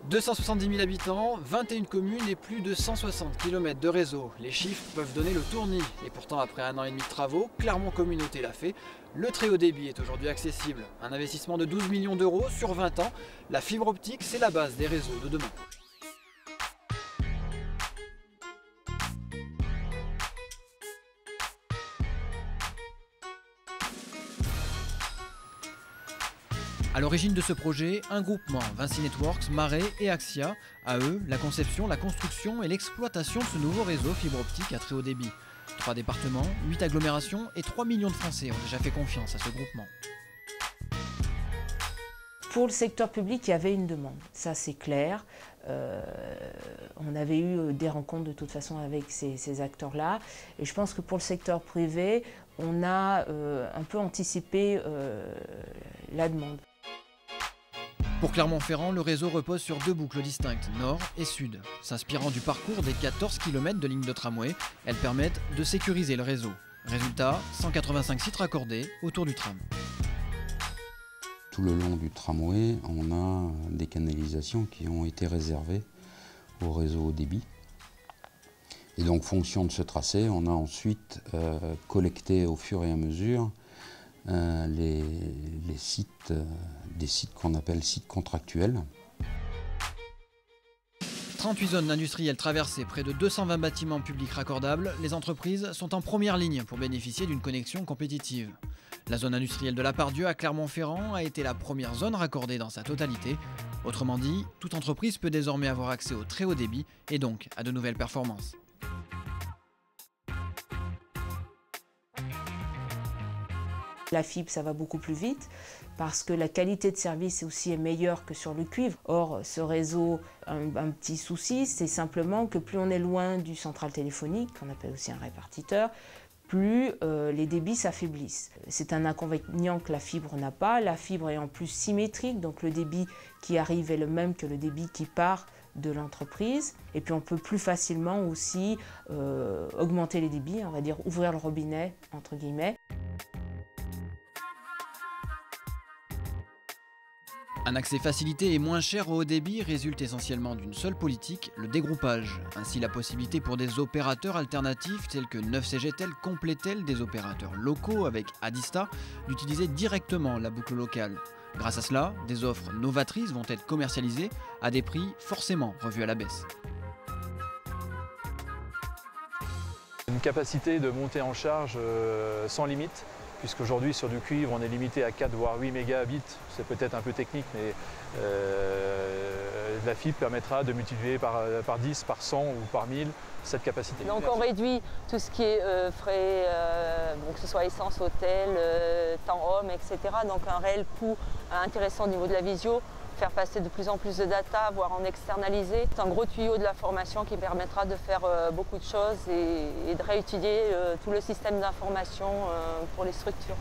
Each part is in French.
270 000 habitants, 21 communes et plus de 160 km de réseau. Les chiffres peuvent donner le tournis. Et pourtant, après 1 an et demi de travaux, Clermont Communauté l'a fait. Le très haut débit est aujourd'hui accessible. Un investissement de 12 millions d'euros sur 20 ans. La fibre optique, c'est la base des réseaux de demain. À l'origine de ce projet, un groupement, Vinci Networks, Marais et Axia. À eux, la conception, la construction et l'exploitation de ce nouveau réseau fibre optique à très haut débit. 3 départements, 8 agglomérations et 3 millions de Français ont déjà fait confiance à ce groupement. Pour le secteur public, il y avait une demande, ça c'est clair. On avait eu des rencontres de toute façon avec ces acteurs-là. Et je pense que pour le secteur privé, on a un peu anticipé la demande. Pour Clermont-Ferrand, le réseau repose sur 2 boucles distinctes, nord et sud. S'inspirant du parcours des 14 km de lignes de tramway, elles permettent de sécuriser le réseau. Résultat, 185 sites raccordés autour du tram. Tout le long du tramway, on a des canalisations qui ont été réservées au réseau haut débit. Et donc, fonction de ce tracé, on a ensuite collecté au fur et à mesure les sites, des sites qu'on appelle sites contractuels. 38 zones industrielles traversées, près de 220 bâtiments publics raccordables, les entreprises sont en première ligne pour bénéficier d'une connexion compétitive. La zone industrielle de la Pardieu à Clermont-Ferrand a été la première zone raccordée dans sa totalité. Autrement dit, toute entreprise peut désormais avoir accès au très haut débit et donc à de nouvelles performances. La fibre, ça va beaucoup plus vite parce que la qualité de service aussi est meilleure que sur le cuivre. Or, ce réseau, un petit souci, c'est simplement que plus on est loin du central téléphonique, qu'on appelle aussi un répartiteur, plus les débits s'affaiblissent. C'est un inconvénient que la fibre n'a pas. La fibre est en plus symétrique, donc le débit qui arrive est le même que le débit qui part de l'entreprise. Et puis on peut plus facilement aussi augmenter les débits, on va dire ouvrir le robinet, entre guillemets. Un accès facilité et moins cher au haut débit résulte essentiellement d'une seule politique, le dégroupage. Ainsi, la possibilité pour des opérateurs alternatifs tels que 9CGTEL, Complétel, des opérateurs locaux avec Adista, d'utiliser directement la boucle locale. Grâce à cela, des offres novatrices vont être commercialisées à des prix forcément revus à la baisse. Une capacité de montée en charge sans limite, puisqu'aujourd'hui sur du cuivre on est limité à 4 voire 8 mégabits, c'est peut-être un peu technique, mais la fibre permettra de multiplier par 10, par 100 ou par 1000 cette capacité. Donc on réduit tout ce qui est frais, que ce soit essence, hôtel, temps homme, etc. Donc un réel coût intéressant au niveau de la visio. Faire passer de plus en plus de data, voire en externaliser. C'est un gros tuyau de la formation qui permettra de faire beaucoup de choses et de réétudier tout le système d'information pour les structures.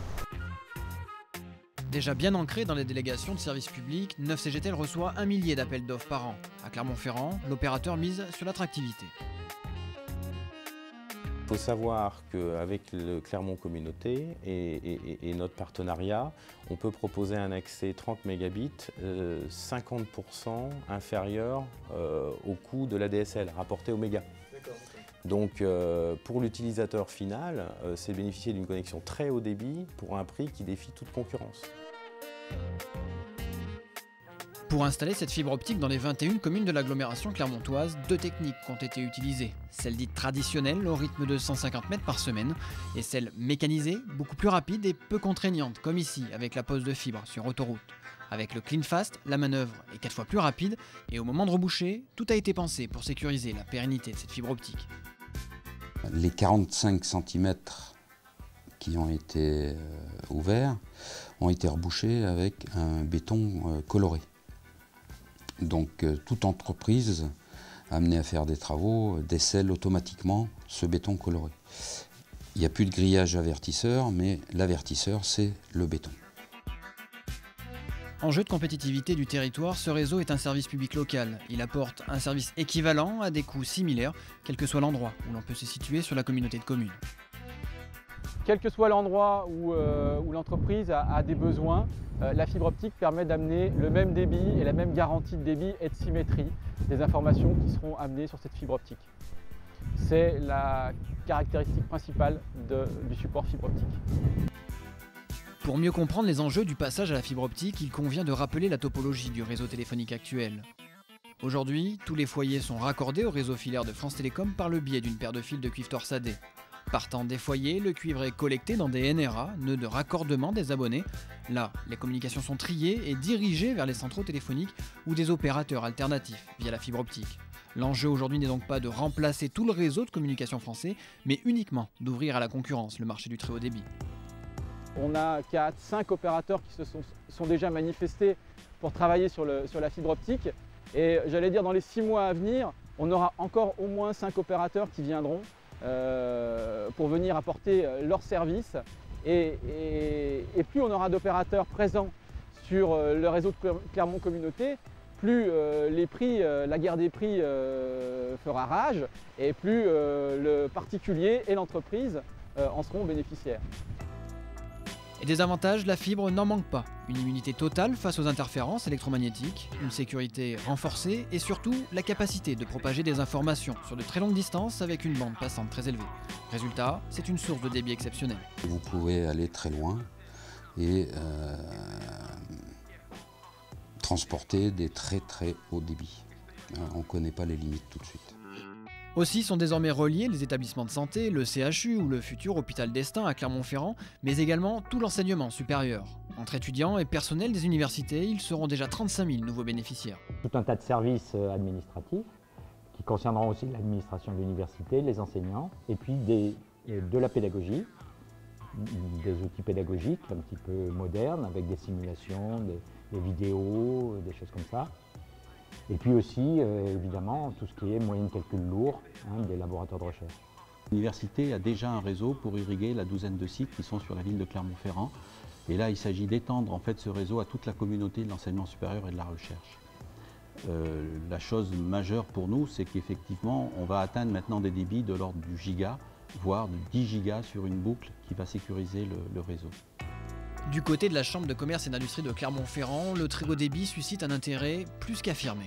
Déjà bien ancré dans les délégations de services publics, 9CGTEL reçoit 1 millier d'appels d'offres par an. À Clermont-Ferrand, l'opérateur mise sur l'attractivité. Il faut savoir qu'avec le Clermont Communauté et notre partenariat, on peut proposer un accès 30 mégabits 50% inférieur au coût de l'ADSL rapporté au méga. Donc pour l'utilisateur final, c'est bénéficier d'une connexion très haut débit pour un prix qui défie toute concurrence. Pour installer cette fibre optique dans les 21 communes de l'agglomération clermontoise, 2 techniques ont été utilisées. Celle dite traditionnelle, au rythme de 150 mètres par semaine, et celle mécanisée, beaucoup plus rapide et peu contraignante, comme ici, avec la pose de fibre sur autoroute. Avec le Clean Fast, la manœuvre est 4 fois plus rapide, et au moment de reboucher, tout a été pensé pour sécuriser la pérennité de cette fibre optique. Les 45 cm qui ont été ouverts ont été rebouchés avec un béton coloré. Donc toute entreprise amenée à faire des travaux décèle automatiquement ce béton coloré. Il n'y a plus de grillage avertisseur, mais l'avertisseur c'est le béton. Enjeu de compétitivité du territoire, ce réseau est un service public local. Il apporte un service équivalent à des coûts similaires, quel que soit l'endroit où l'on peut se situer sur la communauté de communes. Quel que soit l'endroit où l'entreprise a des besoins, la fibre optique permet d'amener le même débit et la même garantie de débit et de symétrie des informations qui seront amenées sur cette fibre optique. C'est la caractéristique principale du support fibre optique. Pour mieux comprendre les enjeux du passage à la fibre optique, il convient de rappeler la topologie du réseau téléphonique actuel. Aujourd'hui, tous les foyers sont raccordés au réseau filaire de France Télécom par le biais d'une paire de fils de cuivre torsadé. Partant des foyers, le cuivre est collecté dans des NRA, nœuds de raccordement des abonnés. Là, les communications sont triées et dirigées vers les centraux téléphoniques ou des opérateurs alternatifs via la fibre optique. L'enjeu aujourd'hui n'est donc pas de remplacer tout le réseau de communication français, mais uniquement d'ouvrir à la concurrence le marché du très haut débit. On a 4-5 opérateurs qui se sont déjà manifestés pour travailler sur la fibre optique. Et j'allais dire, dans les 6 mois à venir, on aura encore au moins 5 opérateurs qui viendront pour venir apporter leurs services. Et plus on aura d'opérateurs présents sur le réseau de Clermont Communauté, plus la guerre des prix fera rage et plus le particulier et l'entreprise en seront bénéficiaires. Et des avantages, la fibre n'en manque pas. Une immunité totale face aux interférences électromagnétiques, une sécurité renforcée et surtout la capacité de propager des informations sur de très longues distances avec une bande passante très élevée. Résultat, c'est une source de débit exceptionnelle. Vous pouvez aller très loin et transporter des très hauts débits. On ne connaît pas les limites tout de suite. Aussi sont désormais reliés les établissements de santé, le CHU ou le futur hôpital d'Estaing à Clermont-Ferrand, mais également tout l'enseignement supérieur. Entre étudiants et personnel des universités, ils seront déjà 35 000 nouveaux bénéficiaires. Tout un tas de services administratifs qui concerneront aussi l'administration de l'université, les enseignants, et puis de la pédagogie, des outils pédagogiques un petit peu modernes avec des simulations, des vidéos, des choses comme ça. Et puis aussi, évidemment, tout ce qui est moyens de calcul lourds, des laboratoires de recherche. L'université a déjà un réseau pour irriguer la douzaine de sites qui sont sur la ville de Clermont-Ferrand. Et là, il s'agit d'étendre en fait ce réseau à toute la communauté de l'enseignement supérieur et de la recherche. La chose majeure pour nous, c'est qu'effectivement, on va atteindre maintenant des débits de l'ordre du giga, voire de 10 gigas sur une boucle qui va sécuriser le réseau. Du côté de la Chambre de commerce et d'industrie de Clermont-Ferrand, le très haut débit suscite un intérêt plus qu'affirmé.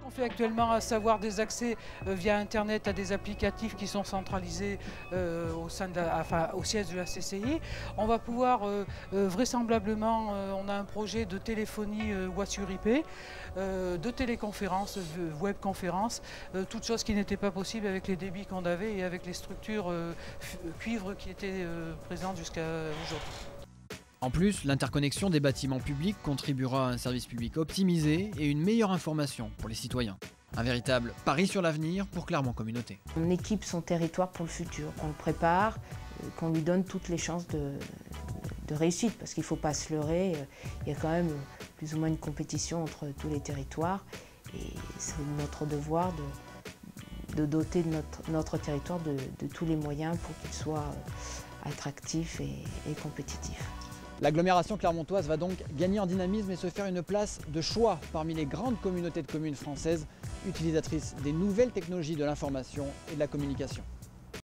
On fait actuellement à savoir des accès via Internet à des applicatifs qui sont centralisés au siège de la CCI. On va pouvoir vraisemblablement, on a un projet de téléphonie voix sur IP, de téléconférence, webconférence, toutes choses qui n'étaient pas possibles avec les débits qu'on avait et avec les structures cuivre qui étaient présentes jusqu'à aujourd'hui. En plus, l'interconnexion des bâtiments publics contribuera à un service public optimisé et une meilleure information pour les citoyens. Un véritable pari sur l'avenir pour Clermont Communauté. On équipe son territoire pour le futur, qu'on le prépare, qu'on lui donne toutes les chances de réussite, parce qu'il ne faut pas se leurrer, il y a quand même plus ou moins une compétition entre tous les territoires, et c'est notre devoir de doter notre territoire de tous les moyens pour qu'il soit attractif et compétitif. L'agglomération clermontoise va donc gagner en dynamisme et se faire une place de choix parmi les grandes communautés de communes françaises utilisatrices des nouvelles technologies de l'information et de la communication.